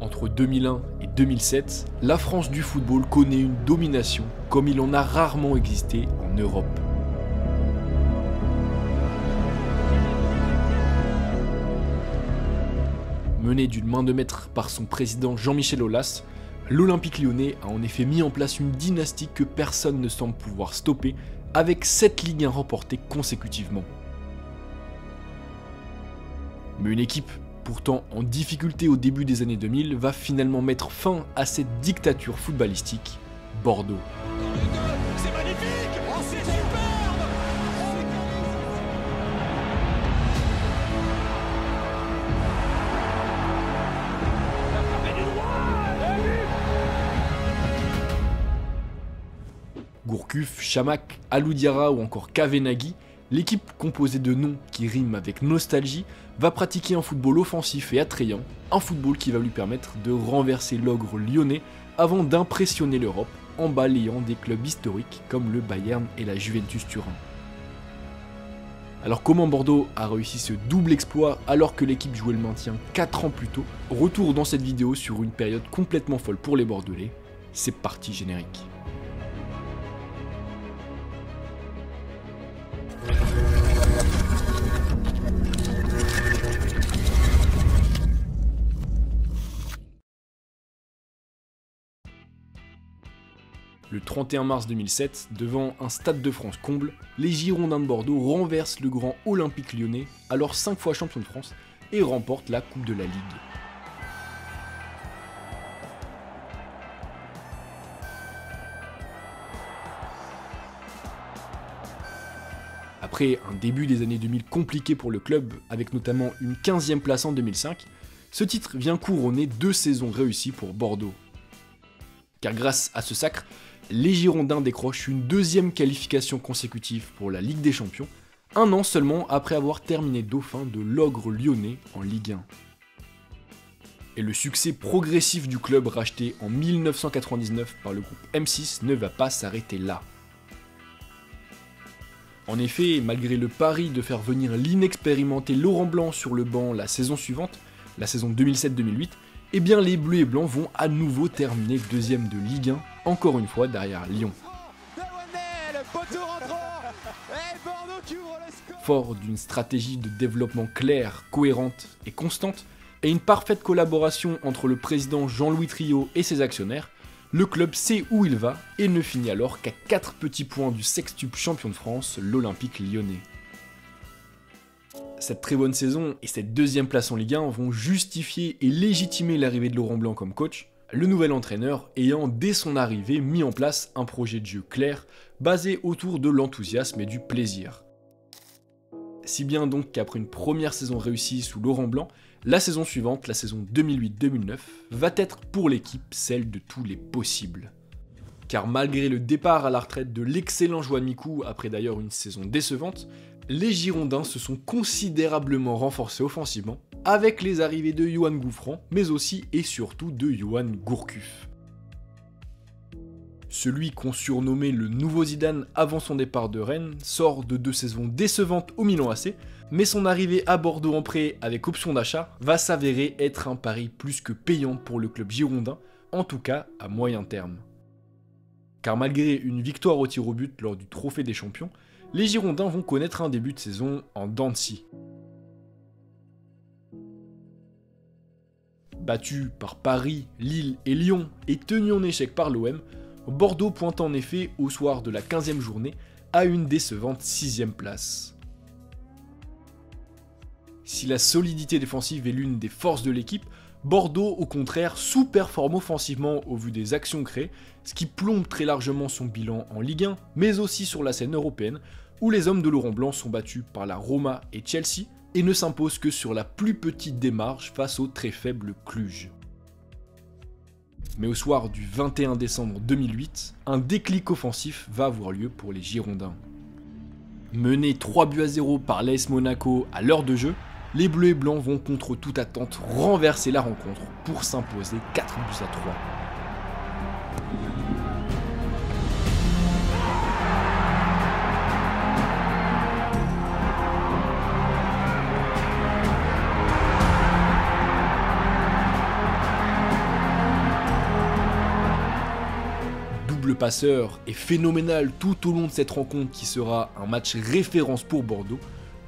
Entre 2001 et 2007, la France du football connaît une domination comme il en a rarement existé en Europe. Mené d'une main de maître par son président Jean-Michel Aulas, l'Olympique lyonnais a en effet mis en place une dynastie que personne ne semble pouvoir stopper, avec 7 Ligue 1 remportées consécutivement. Mais une équipe, pourtant en difficulté au début des années 2000, va finalement mettre fin à cette dictature footballistique, Bordeaux. C'est magnifique! Oh, c'est superbe! Gourcuff, Chamakh, Alou Diarra ou encore Kavenaghi, l'équipe composée de noms qui riment avec nostalgie va pratiquer un football offensif et attrayant, un football qui va lui permettre de renverser l'ogre lyonnais avant d'impressionner l'Europe en balayant des clubs historiques comme le Bayern et la Juventus Turin. Alors comment Bordeaux a réussi ce double exploit alors que l'équipe jouait le maintien 4 ans plus tôt? Retour dans cette vidéo sur une période complètement folle pour les Bordelais, c'est parti générique. Le 31 mars 2007, devant un Stade de France comble, les Girondins de Bordeaux renversent le grand Olympique lyonnais, alors 5 fois champion de France, et remportent la Coupe de la Ligue. Après un début des années 2000 compliqué pour le club, avec notamment une 15e place en 2005, ce titre vient couronner 2 saisons réussies pour Bordeaux. Car grâce à ce sacre, les Girondins décrochent une 2e qualification consécutive pour la Ligue des Champions, un an seulement après avoir terminé dauphin de l'ogre lyonnais en Ligue 1. Et le succès progressif du club racheté en 1999 par le groupe M6 ne va pas s'arrêter là. En effet, malgré le pari de faire venir l'inexpérimenté Laurent Blanc sur le banc la saison suivante, la saison 2007-2008, eh bien les Bleus et Blancs vont à nouveau terminer 2e de Ligue 1, encore une fois derrière Lyon. Fort d'une stratégie de développement claire, cohérente et constante, et une parfaite collaboration entre le président Jean-Louis Triot et ses actionnaires, le club sait où il va et ne finit alors qu'à 4 petits points du sextuple champion de France, l'Olympique lyonnais. Cette très bonne saison et cette 2e place en Ligue 1 vont justifier et légitimer l'arrivée de Laurent Blanc comme coach, le nouvel entraîneur ayant dès son arrivée mis en place un projet de jeu clair, basé autour de l'enthousiasme et du plaisir. Si bien donc qu'après une première saison réussie sous Laurent Blanc, la saison suivante, la saison 2008-2009, va être pour l'équipe celle de tous les possibles. Car malgré le départ à la retraite de l'excellent Joan Micoud, après d'ailleurs une saison décevante, les Girondins se sont considérablement renforcés offensivement, avec les arrivées de Yoann Gouffran, mais aussi et surtout de Yoann Gourcuff. Celui qu'on surnommait le nouveau Zidane avant son départ de Rennes sort de 2 saisons décevantes au Milan AC, mais son arrivée à Bordeaux en prêt avec option d'achat va s'avérer être un pari plus que payant pour le club girondin, en tout cas à moyen terme. Car malgré une victoire au tir au but lors du Trophée des Champions, les Girondins vont connaître un début de saison en dents de scie. Battu par Paris, Lille et Lyon et tenu en échec par l'OM, Bordeaux pointe en effet au soir de la 15e journée à une décevante 6e place. Si la solidité défensive est l'une des forces de l'équipe, Bordeaux au contraire sous-performe offensivement au vu des actions créées, ce qui plombe très largement son bilan en Ligue 1, mais aussi sur la scène européenne, où les hommes de Laurent Blanc sont battus par la Roma et Chelsea, et ne s'imposent que sur la plus petite démarche face au très faible Cluj. Mais au soir du 21 décembre 2008, un déclic offensif va avoir lieu pour les Girondins. Menés 3-0 par l'AS Monaco à l'heure de jeu, les Bleus et Blancs vont contre toute attente renverser la rencontre pour s'imposer 4-3. passeur est phénoménal tout au long de cette rencontre qui sera un match référence pour Bordeaux,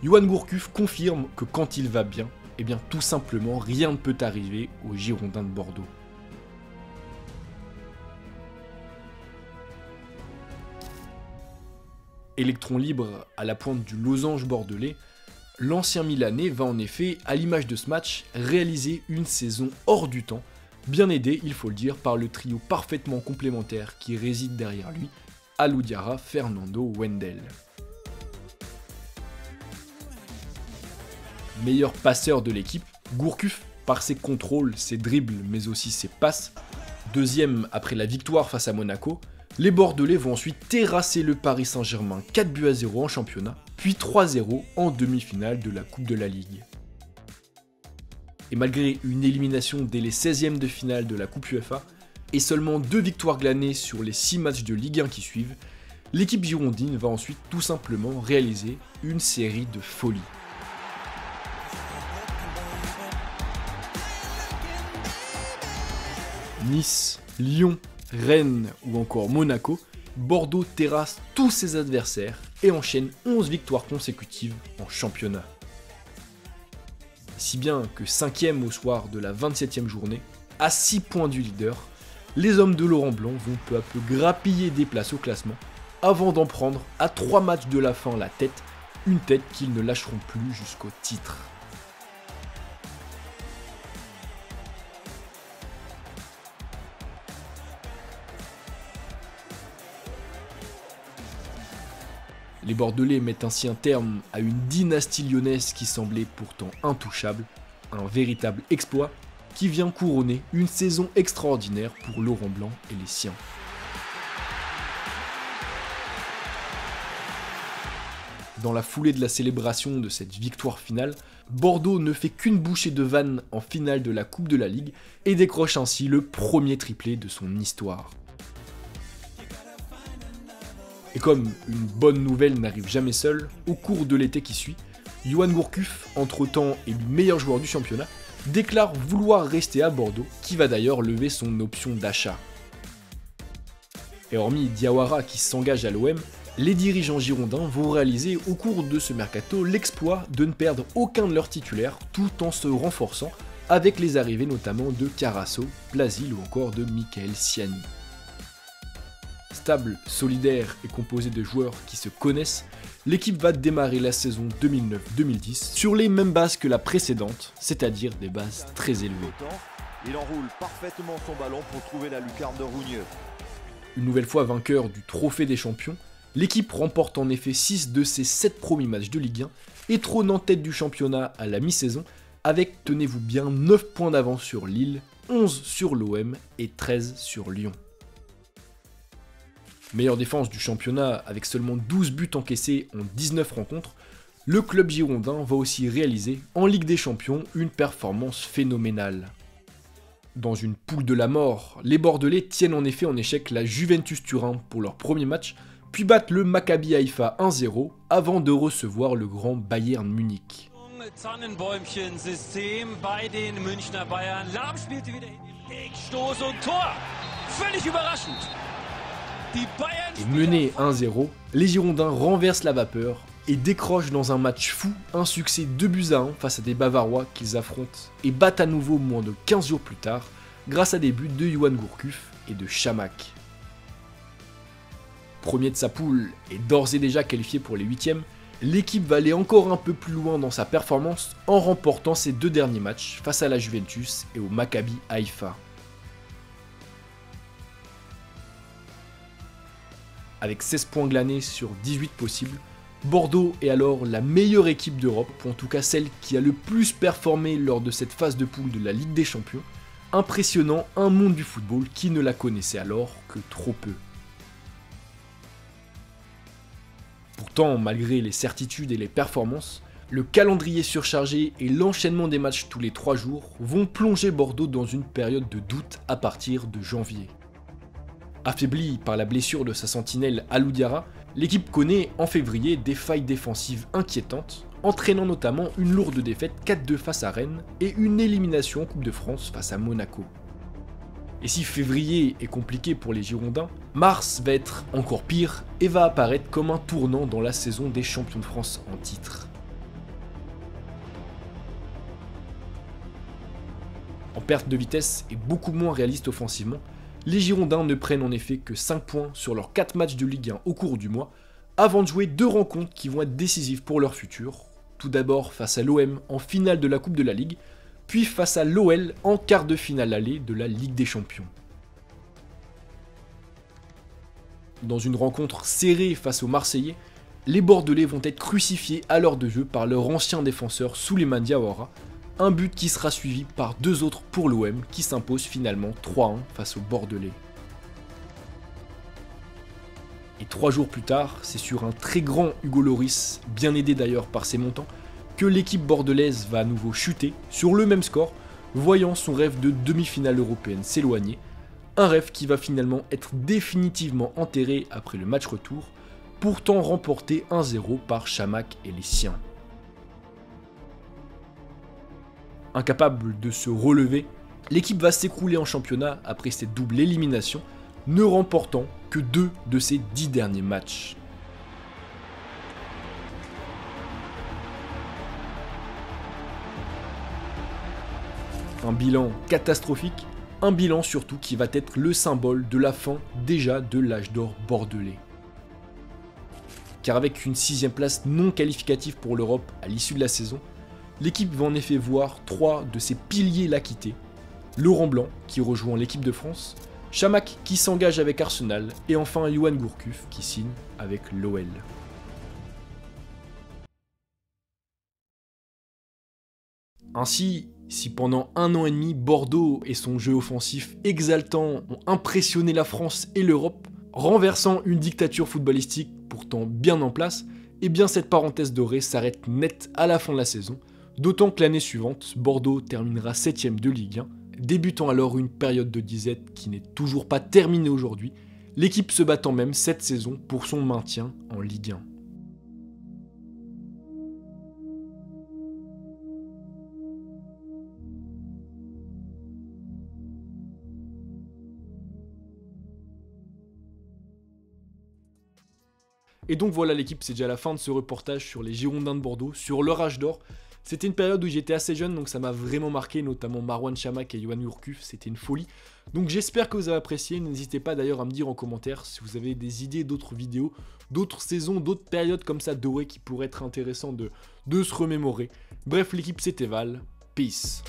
Yoann Gourcuff confirme que quand il va bien, eh bien tout simplement rien ne peut arriver aux Girondins de Bordeaux. Électron libre à la pointe du losange bordelais, l'ancien Milanais va en effet, à l'image de ce match, réaliser une saison hors du temps, bien aidé, il faut le dire, par le trio parfaitement complémentaire qui réside derrière lui, Alou Diarra, Fernando, Wendel. Meilleur passeur de l'équipe, Gourcuff, par ses contrôles, ses dribbles, mais aussi ses passes. Deuxième après la victoire face à Monaco, les Bordelais vont ensuite terrasser le Paris Saint-Germain 4-0 en championnat, puis 3-0 en demi-finale de la Coupe de la Ligue. Et malgré une élimination dès les 16e de finale de la Coupe UEFA, et seulement 2 victoires glanées sur les 6 matchs de Ligue 1 qui suivent, l'équipe girondine va ensuite tout simplement réaliser une série de folies. Nice, Lyon, Rennes ou encore Monaco, Bordeaux terrasse tous ses adversaires et enchaîne 11 victoires consécutives en championnat. Si bien que 5e au soir de la 27e journée, à 6 points du leader, les hommes de Laurent Blanc vont peu à peu grappiller des places au classement avant d'en prendre à 3 matchs de la fin la tête, une tête qu'ils ne lâcheront plus jusqu'au titre. Les Bordelais mettent ainsi un terme à une dynastie lyonnaise qui semblait pourtant intouchable, un véritable exploit qui vient couronner une saison extraordinaire pour Laurent Blanc et les siens. Dans la foulée de la célébration de cette victoire finale, Bordeaux ne fait qu'une bouchée de vanne en finale de la Coupe de la Ligue et décroche ainsi le premier triplé de son histoire. Et comme une bonne nouvelle n'arrive jamais seule, au cours de l'été qui suit, Yoann Gourcuff, entre-temps élu meilleur joueur du championnat, déclare vouloir rester à Bordeaux, qui va d'ailleurs lever son option d'achat. Et hormis Diawara qui s'engage à l'OM, les dirigeants girondins vont réaliser au cours de ce mercato l'exploit de ne perdre aucun de leurs titulaires tout en se renforçant avec les arrivées notamment de Carasso, Plasil ou encore de Michael Siani. Stable, solidaire et composé de joueurs qui se connaissent, l'équipe va démarrer la saison 2009-2010 sur les mêmes bases que la précédente, c'est-à-dire des bases très élevées. Il enroule parfaitement son ballon pour trouver la lucarne de Rougneux. Une nouvelle fois vainqueur du Trophée des Champions, l'équipe remporte en effet 6 de ses 7 premiers matchs de Ligue 1 et trône en tête du championnat à la mi-saison avec, tenez-vous bien, 9 points d'avance sur Lille, 11 sur l'OM et 13 sur Lyon. Meilleure défense du championnat avec seulement 12 buts encaissés en 19 rencontres, le club girondin va aussi réaliser en Ligue des Champions une performance phénoménale. Dans une poule de la mort, les Bordelais tiennent en effet en échec la Juventus Turin pour leur premier match, puis battent le Maccabi Haïfa 1-0 avant de recevoir le grand Bayern Munich. Tannenbäumchen-System bei den Münchner Bayern. Lahm spielte wieder hin. Stoß und Tor. Völlig überraschend. Et menés 1-0, les Girondins renversent la vapeur et décrochent dans un match fou un succès 2-1 face à des Bavarois qu'ils affrontent et battent à nouveau moins de 15 jours plus tard grâce à des buts de Yoann Gourcuff et de Chamakh. Premier de sa poule et d'ores et déjà qualifié pour les 8e, l'équipe va aller encore un peu plus loin dans sa performance en remportant ses 2 derniers matchs face à la Juventus et au Maccabi Haïfa. Avec 16 points glanés sur 18 possibles, Bordeaux est alors la meilleure équipe d'Europe, ou en tout cas celle qui a le plus performé lors de cette phase de poule de la Ligue des Champions, impressionnant un monde du football qui ne la connaissait alors que trop peu. Pourtant, malgré les certitudes et les performances, le calendrier surchargé et l'enchaînement des matchs tous les 3 jours vont plonger Bordeaux dans une période de doute à partir de janvier. Affaibli par la blessure de sa sentinelle Alou Diarra, l'équipe connaît en février des failles défensives inquiétantes, entraînant notamment une lourde défaite 4-2 face à Rennes et une élimination en Coupe de France face à Monaco. Et si février est compliqué pour les Girondins, mars va être encore pire et va apparaître comme un tournant dans la saison des champions de France en titre. En perte de vitesse et beaucoup moins réaliste offensivement, les Girondins ne prennent en effet que 5 points sur leurs 4 matchs de Ligue 1 au cours du mois, avant de jouer 2 rencontres qui vont être décisives pour leur futur. Tout d'abord face à l'OM en finale de la Coupe de la Ligue, puis face à l'OL en quart de finale aller de la Ligue des Champions. Dans une rencontre serrée face aux Marseillais, les Bordelais vont être crucifiés à l'heure de jeu par leur ancien défenseur Souleymane Diawara, un but qui sera suivi par 2 autres pour l'OM qui s'impose finalement 3-1 face aux Bordelais. Et 3 jours plus tard, c'est sur un très grand Hugo Lloris, bien aidé d'ailleurs par ses montants, que l'équipe bordelaise va à nouveau chuter sur le même score, voyant son rêve de demi-finale européenne s'éloigner, un rêve qui va finalement être définitivement enterré après le match retour, pourtant remporté 1-0 par Chamakh et les siens. Incapable de se relever, l'équipe va s'écrouler en championnat après cette double élimination, ne remportant que 2 de ses 10 derniers matchs. Un bilan catastrophique, un bilan surtout qui va être le symbole de la fin déjà de l'âge d'or bordelais. Car avec une 6ème place non qualificative pour l'Europe à l'issue de la saison, l'équipe va en effet voir 3 de ses piliers la quitter. Laurent Blanc qui rejoint l'équipe de France, Chamakh qui s'engage avec Arsenal et enfin Yoann Gourcuff qui signe avec l'OL. Ainsi, si pendant 1 an et demi, Bordeaux et son jeu offensif exaltant ont impressionné la France et l'Europe, renversant une dictature footballistique pourtant bien en place, et bien cette parenthèse dorée s'arrête net à la fin de la saison, d'autant que l'année suivante, Bordeaux terminera 7ème de Ligue 1, débutant alors une période de disette qui n'est toujours pas terminée aujourd'hui, l'équipe se battant même cette saison pour son maintien en Ligue 1. Et donc voilà l'équipe, c'est déjà la fin de ce reportage sur les Girondins de Bordeaux, sur leur âge d'or. C'était une période où j'étais assez jeune, donc ça m'a vraiment marqué, notamment Marouane Chamakh et Yoann Gourcuff, c'était une folie. Donc j'espère que vous avez apprécié, n'hésitez pas d'ailleurs à me dire en commentaire si vous avez des idées d'autres vidéos, d'autres saisons, d'autres périodes comme ça dorées qui pourraient être intéressantes de se remémorer. Bref, l'équipe c'était Val, peace.